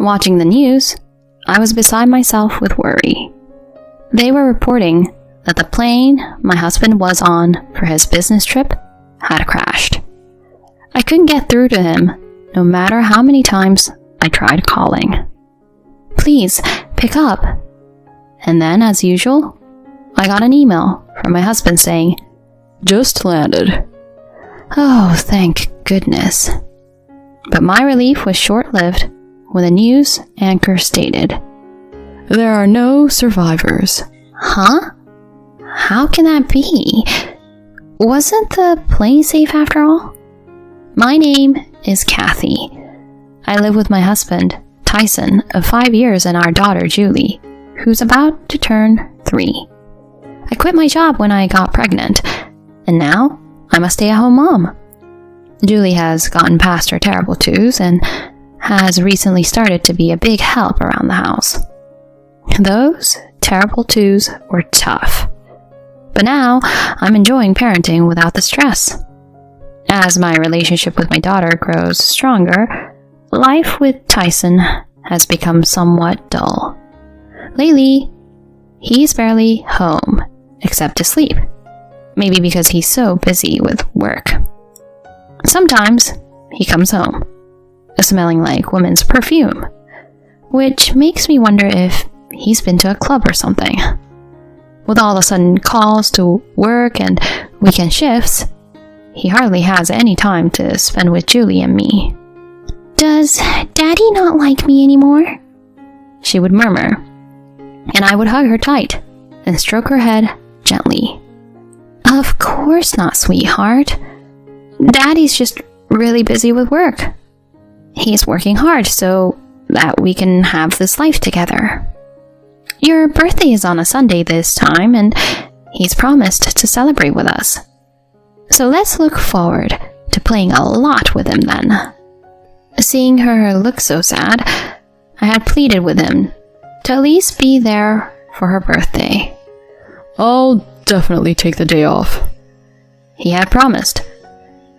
Watching the news, I was beside myself with worry. They were reporting that the plane my husband was on for his business trip had crashed. I couldn't get through to him, no matter how many times I tried calling. Please, pick up. And then, as usual, I got an email from my husband saying, "Just landed." Oh, thank goodness. But my relief was short-lived when the news anchor stated, "There are no survivors." Huh? How can that be? Wasn't the plane safe after all? My name is Kathy. I live with my husband, Tyson, of 5 years, and our daughter, Julie, who's about to turn 3. I quit my job when I got pregnant, and now I'm a stay-at-home mom. Julie has gotten past her terrible twos and has recently started to be a big help around the house. Those terrible twos were tough. But now I'm enjoying parenting without the stress. As my relationship with my daughter grows stronger, life with Tyson has become somewhat dull. Lately, he's barely home, except to sleep. Maybe because he's so busy with work. Sometimes he comes home, smelling like women's perfume, which makes me wonder if he's been to a club or something. With all the sudden calls to work and weekend shifts, he hardly has any time to spend with Julie and me. "Does Daddy not like me anymore?" she would murmur, and I would hug her tight and stroke her head gently. "Of course not, sweetheart. Daddy's just really busy with work. He's working hard so that we can have this life together. Your birthday is on a Sunday this time, and he's promised to celebrate with us. So let's look forward to playing a lot with him then." Seeing her look so sad, I had pleaded with him to at least be there for her birthday. "I'll definitely take the day off," he had promised,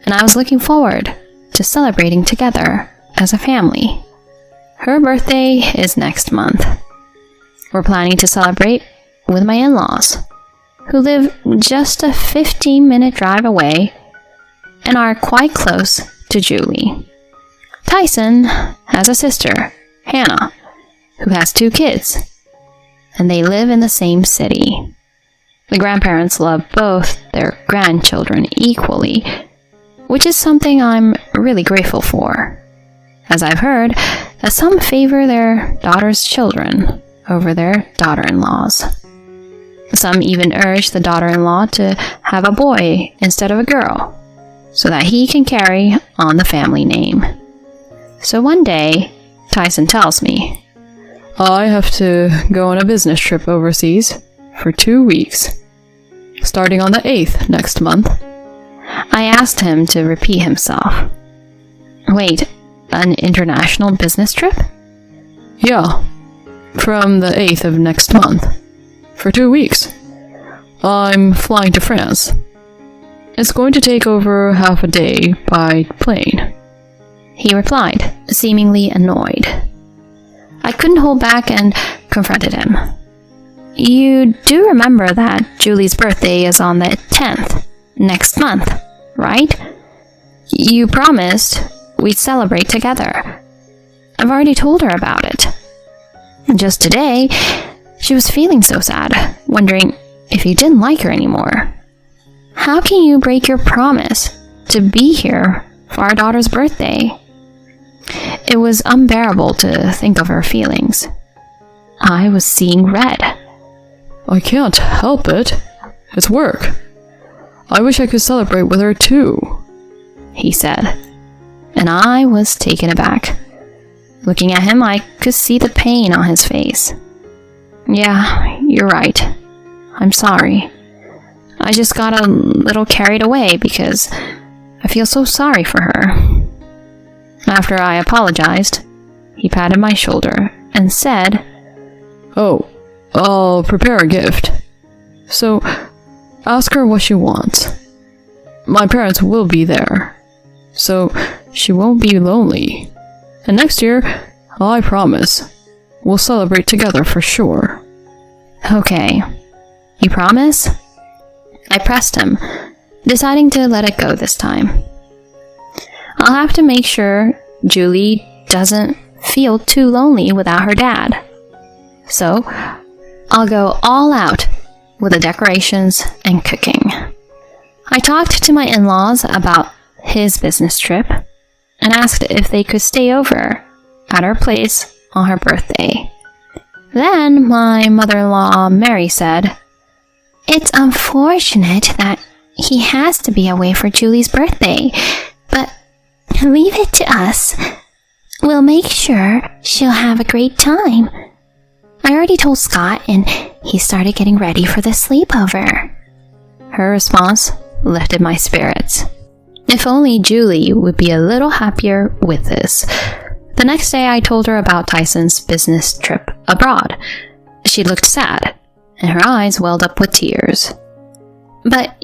and I was looking forward to celebrating together as a family. Her birthday is next month. We're planning to celebrate with my in-laws, who live just a 15-minute drive away and are quite close to Julie. Tyson has a sister, Hannah, who has 2 kids, and they live in the same city. The grandparents love both their grandchildren equally, which is something I'm really grateful for, as I've heard that some favor their daughter's children over their daughter-in-laws. Some even urge the daughter-in-law to have a boy instead of a girl, so that he can carry on the family name. So one day, Tyson tells me, "I have to go on a business trip overseas for 2 weeks, starting on the 8th next month." I asked him to repeat himself. "Wait, an international business trip?" "Yeah, from the 8th of next month, for 2 weeks. I'm flying to France. It's going to take over half a day by plane," he replied, seemingly annoyed. I couldn't hold back and confronted him. "You do remember that Julie's birthday is on the 10th, next month, right? You promised we'd celebrate together. I've already told her about it. Just today, she was feeling so sad, wondering if you didn't like her anymore. How can you break your promise to be here for our daughter's birthday?" It was unbearable to think of her feelings. I was seeing red. "I can't help it. It's work. I wish I could celebrate with her too," he said, and I was taken aback. Looking at him, I could see the pain on his face. "Yeah, you're right. I'm sorry. I just got a little carried away because I feel so sorry for her." After I apologized, he patted my shoulder and said, "Oh, I'll prepare a gift. So, ask her what she wants. My parents will be there, so she won't be lonely. And next year, I promise. We'll celebrate together for sure. Okay. You promise? I pressed him, deciding to let it go this time. I'll have to make sure Julie doesn't feel too lonely without her dad. So, I'll go all out with the decorations and cooking. I talked to my in-laws about his business trip and asked if they could stay over at our place on her birthday. Then my mother-in-law, Mary, said, "It's unfortunate that he has to be away for Julie's birthday, but leave it to us. We'll make sure she'll have a great time." I already told Scott, and he started getting ready for the sleepover. Her response lifted my spirits. If only Julie would be a little happier with this. The next day I told her about Tyson's business trip abroad. She looked sad, and her eyes welled up with tears. "But,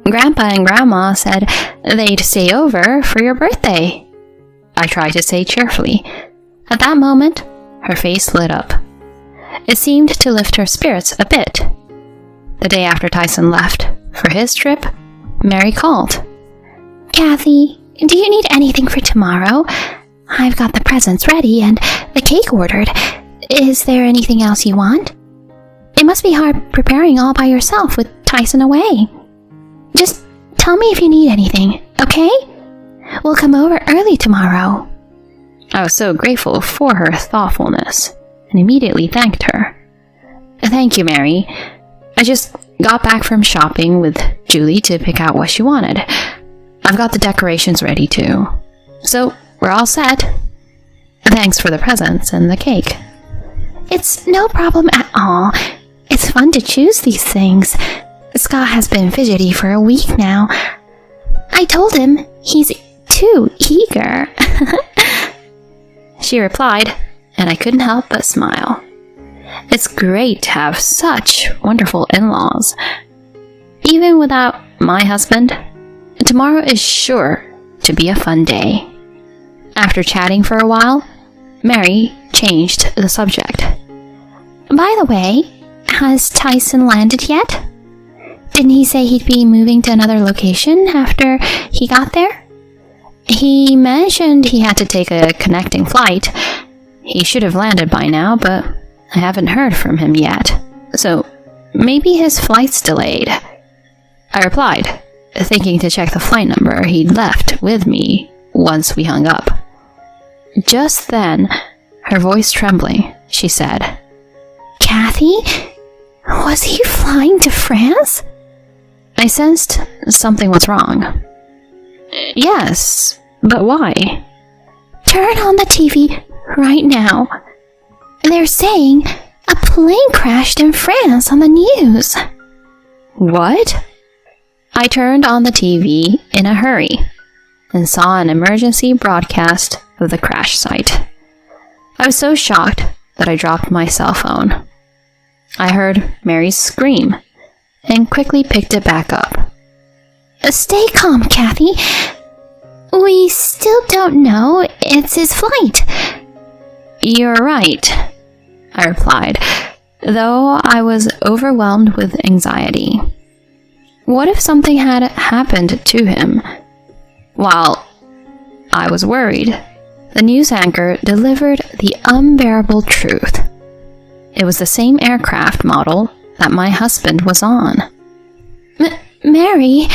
Grandpa and Grandma said they'd stay over for your birthday," I tried to say cheerfully. At that moment, her face lit up. It seemed to lift her spirits a bit. The day after Tyson left for his trip, Mary called. "Kathy, do you need anything for tomorrow? I've got the presents ready and the cake ordered. Is there anything else you want? It must be hard preparing all by yourself with Tyson away. Just tell me if you need anything, okay? We'll come over early tomorrow." I was so grateful for her thoughtfulness and immediately thanked her. "Thank you, Mary. I just got back from shopping with Julie to pick out what she wanted. I've got the decorations ready too. So we're all set. Thanks for the presents and the cake." "It's no problem at all. It's fun to choose these things. Scott has been fidgety for a week now. I told him he's too eager." She replied, and I couldn't help but smile. It's great to have such wonderful in-laws. Even without my husband, tomorrow is sure to be a fun day. After chatting for a while, Mary changed the subject. "By the way, has Tyson landed yet? Didn't he say he'd be moving to another location after he got there? He mentioned he had to take a connecting flight. He should have landed by now, but I haven't heard from him yet. So maybe his flight's delayed." I replied, thinking to check the flight number he'd left with me once we hung up. Just then, her voice trembling, she said, "Kathy, was he flying to France?" I sensed something was wrong. "Yes, but why?" "Turn on the TV right now. They're saying a plane crashed in France on the news." "What?" I turned on the TV in a hurry and saw an emergency broadcast of the crash site. I was so shocked that I dropped my cell phone. I heard Mary's scream and quickly picked it back up. "Stay calm, Kathy. We still don't know it's his flight." "You're right," I replied, though I was overwhelmed with anxiety. What if something had happened to him? While I was worried, the news anchor delivered the unbearable truth. It was the same aircraft model that my husband was on. Mary,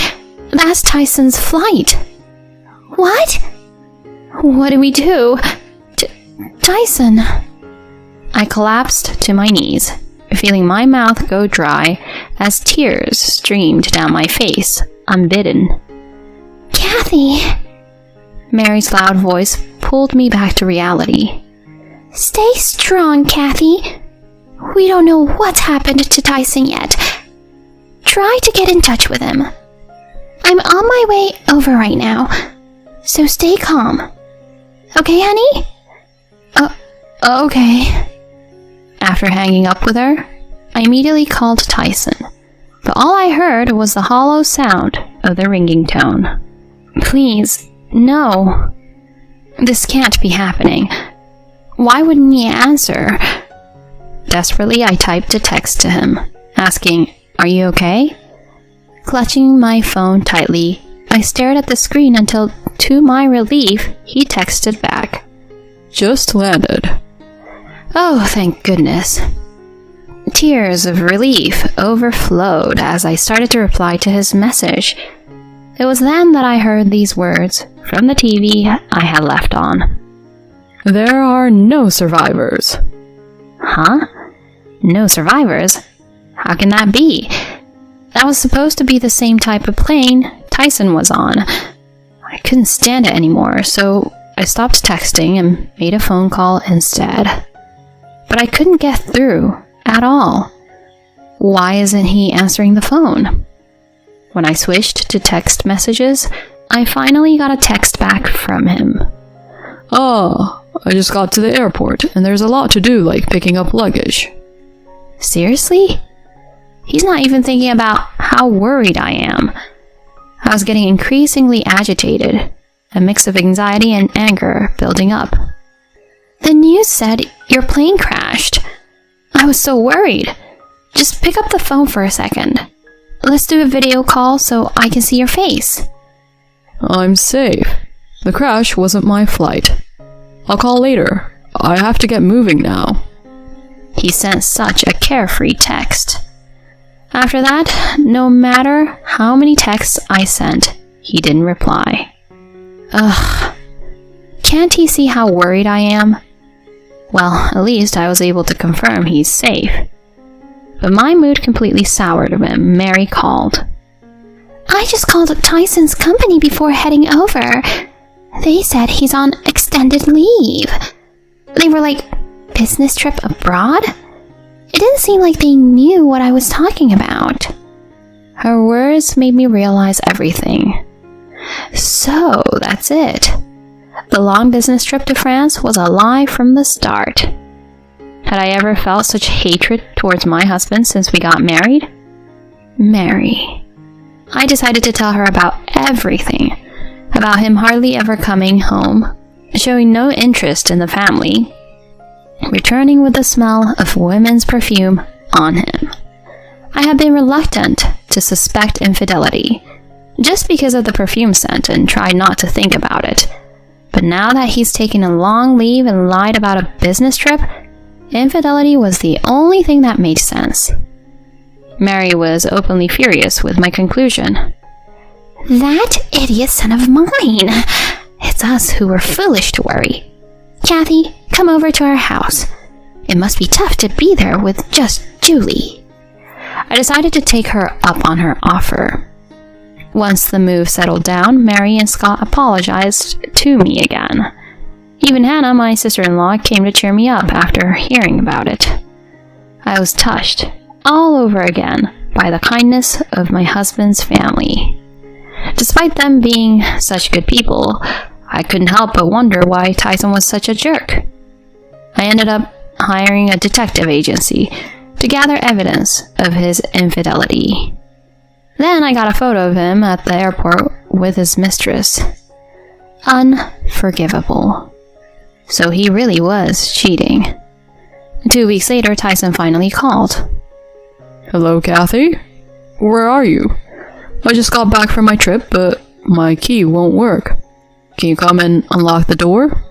that's Tyson's flight." "What? What do we do? Tyson." I collapsed to my knees, feeling my mouth go dry as tears streamed down my face, unbidden. "Kathy," Mary's loud voice pulled me back to reality. "Stay strong, Kathy. We don't know what's happened to Tyson yet. Try to get in touch with him. I'm on my way over right now, so stay calm. Okay, honey?" Okay." After hanging up with her, I immediately called Tyson, but all I heard was the hollow sound of the ringing tone. "Please, no. This can't be happening. Why wouldn't he answer? Desperately, I typed a text to him, asking, "Are you okay?" Clutching my phone tightly, I stared at the screen until, to my relief, he texted back, "Just landed." Oh, thank goodness. Tears of relief overflowed as I started to reply to his message. It was then that I heard these words from the TV I had left on. "There are no survivors." Huh? No survivors? How can that be? That was supposed to be the same type of plane Tyson was on. I couldn't stand it anymore, so I stopped texting and made a phone call instead. But I couldn't get through at all. Why isn't he answering the phone? When I switched to text messages, I finally got a text back from him. "Oh, I just got to the airport, and there's a lot to do, like picking up luggage." Seriously? He's not even thinking about how worried I am. I was getting increasingly agitated, a mix of anxiety and anger building up. The news said your plane crashed. I was so worried. Just pick up the phone for a second. Let's do a video call so I can see your face. "I'm safe. The crash wasn't my flight. I'll call later. I have to get moving now." He sent such a carefree text. After that, no matter how many texts I sent, he didn't reply. Ugh. Can't he see how worried I am? Well, at least I was able to confirm he's safe. But my mood completely soured when Mary called. I just called Tyson's company before heading over. They said he's on extended leave. They were like, business trip abroad? It didn't seem like they knew what I was talking about. Her words made me realize everything. So, that's it. The long business trip to France was a lie from the start. Had I ever felt such hatred towards my husband since we got married? Mary. I decided to tell her about everything. About him hardly ever coming home, showing no interest in the family, returning with the smell of women's perfume on him. I had been reluctant to suspect infidelity, just because of the perfume scent, and tried not to think about it. But now that he's taken a long leave and lied about a business trip, infidelity was the only thing that made sense. Mary was openly furious with my conclusion. That idiot son of mine! It's us who were foolish to worry. Kathy, come over to our house. It must be tough to be there with just Julie. I decided to take her up on her offer. Once the move settled down, Mary and Scott apologized to me again. Even Hannah, my sister-in-law, came to cheer me up after hearing about it. I was touched all over again by the kindness of my husband's family. Despite them being such good people, I couldn't help but wonder why Tyson was such a jerk. I ended up hiring a detective agency to gather evidence of his infidelity. Then I got a photo of him at the airport with his mistress. Unforgivable. So he really was cheating. 2 weeks later, Tyson finally called. "Hello, Kathy? Where are you? I just got back from my trip, but my key won't work. Can you come and unlock the door?"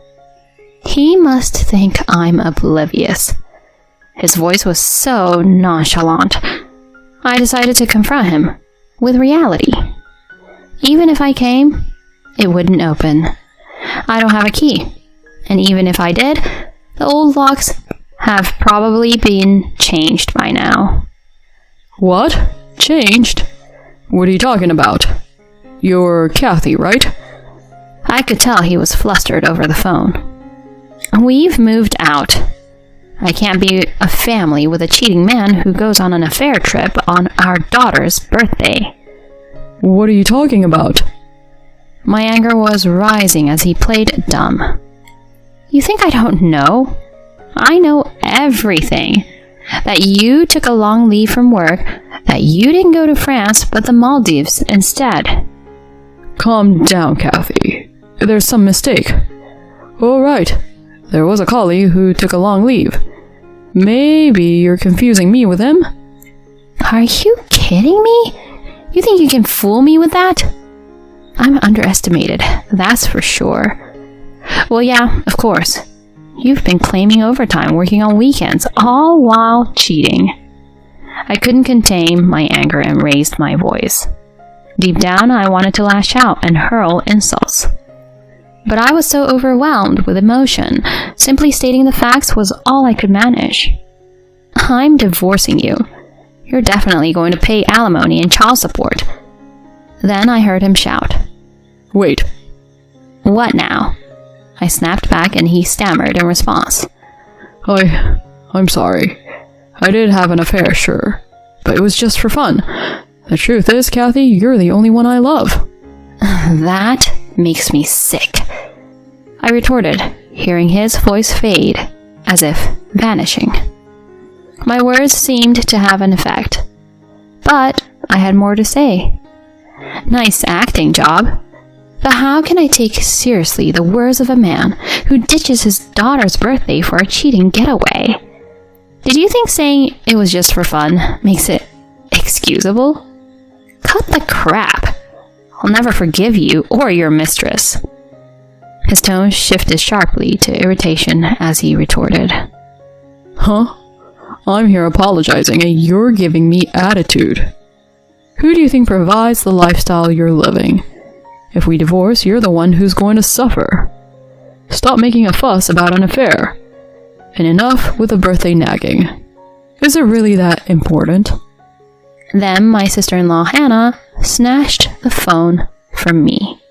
He must think I'm oblivious. His voice was so nonchalant. I decided to confront him with reality. Even if I came, it wouldn't open. I don't have a key. And even if I did, the old locks have probably been changed by now. "What? Changed? What are you talking about? You're Kathy, right?" I could tell he was flustered over the phone. We've moved out. I can't be a family with a cheating man who goes on an affair trip on our daughter's birthday. "What are you talking about?" My anger was rising as he played dumb. You think I don't know? I know everything. That you took a long leave from work, that you didn't go to France but the Maldives instead. "Calm down, Kathy. There's some mistake." "All right. There was a colleague who took a long leave. Maybe you're confusing me with him? Are you kidding me? You think you can fool me with that? I'm underestimated, that's for sure. Well, yeah, of course. You've been claiming overtime, working on weekends, all while cheating. I couldn't contain my anger and raised my voice. Deep down, I wanted to lash out and hurl insults. But I was so overwhelmed with emotion, simply stating the facts was all I could manage. I'm divorcing you. You're definitely going to pay alimony and child support. Then I heard him shout. Wait. What now? I snapped back and he stammered in response. I'm sorry. I did have an affair, sure. But it was just for fun. The truth is, Kathy, you're the only one I love. That makes me sick. I retorted, hearing his voice fade, as if vanishing. My words seemed to have an effect. But I had more to say. Nice acting job. But how can I take seriously the words of a man who ditches his daughter's birthday for a cheating getaway? Did you think saying it was just for fun makes it excusable? Cut the crap. I'll never forgive you or your mistress. His tone shifted sharply to irritation as he retorted. Huh? I'm here apologizing and you're giving me attitude. Who do you think provides the lifestyle you're living? If we divorce, you're the one who's going to suffer. Stop making a fuss about an affair. And enough with the birthday nagging. Is it really that important? Then my sister-in-law Hannah snatched the phone from me.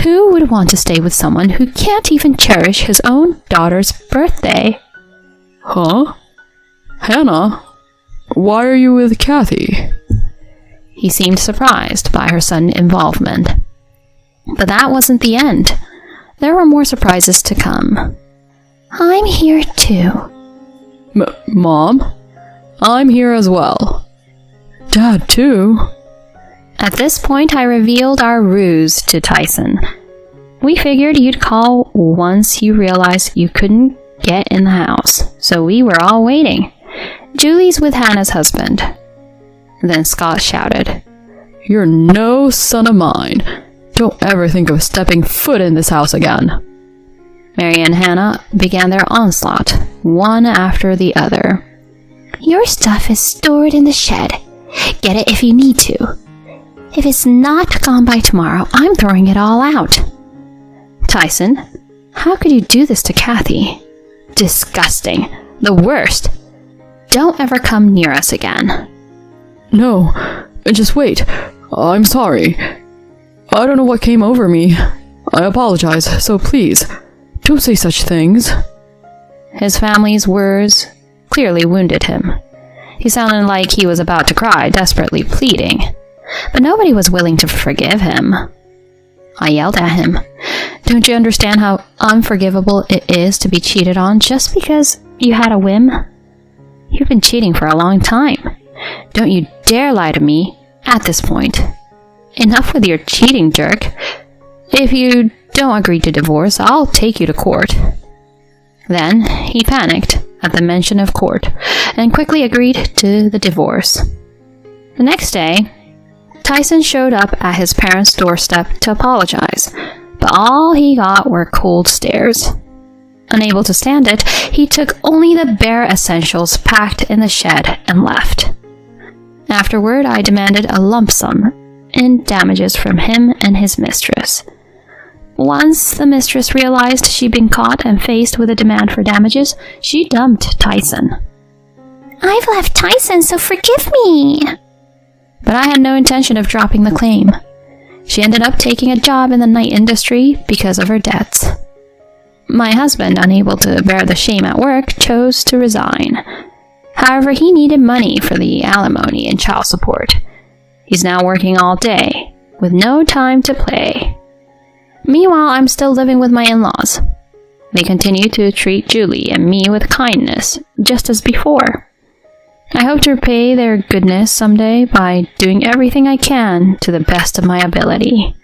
Who would want to stay with someone who can't even cherish his own daughter's birthday? Huh? Hannah? Why are you with Kathy? He seemed surprised by her sudden involvement. But that wasn't the end. There were more surprises to come. I'm here too. Mom? I'm here as well. Dad too? At this point, I revealed our ruse to Tyson. We figured you'd call once you realized you couldn't get in the house, so we were all waiting. Julie's with Hannah's husband. Then Scott shouted, You're no son of mine. Don't ever think of stepping foot in this house again. Mary and Hannah began their onslaught, one after the other. Your stuff is stored in the shed. Get it if you need to. If it's not gone by tomorrow, I'm throwing it all out. Tyson, how could you do this to Kathy? Disgusting. The worst. Don't ever come near us again. No, just wait. I'm sorry. I don't know what came over me. I apologize, so please, don't say such things. His family's words clearly wounded him. He sounded like he was about to cry, desperately pleading. But nobody was willing to forgive him. I yelled at him. Don't you understand how unforgivable it is to be cheated on just because you had a whim? You've been cheating for a long time. Don't you dare lie to me at this point. Enough with your cheating, jerk. If you don't agree to divorce, I'll take you to court. Then he panicked at the mention of court and quickly agreed to the divorce. The next day, Tyson showed up at his parents' doorstep to apologize, but all he got were cold stares. Unable to stand it, he took only the bare essentials packed in the shed and left. Afterward, I demanded a lump sum in damages from him and his mistress. Once the mistress realized she'd been caught and faced with a demand for damages, she dumped Tyson. I've left Tyson, so forgive me. But I had no intention of dropping the claim. She ended up taking a job in the night industry because of her debts. My husband, unable to bear the shame at work, chose to resign. However, he needed money for the alimony and child support. He's now working all day, with no time to play. Meanwhile, I'm still living with my in-laws. They continue to treat Julie and me with kindness, just as before. I hope to repay their goodness someday by doing everything I can to the best of my ability.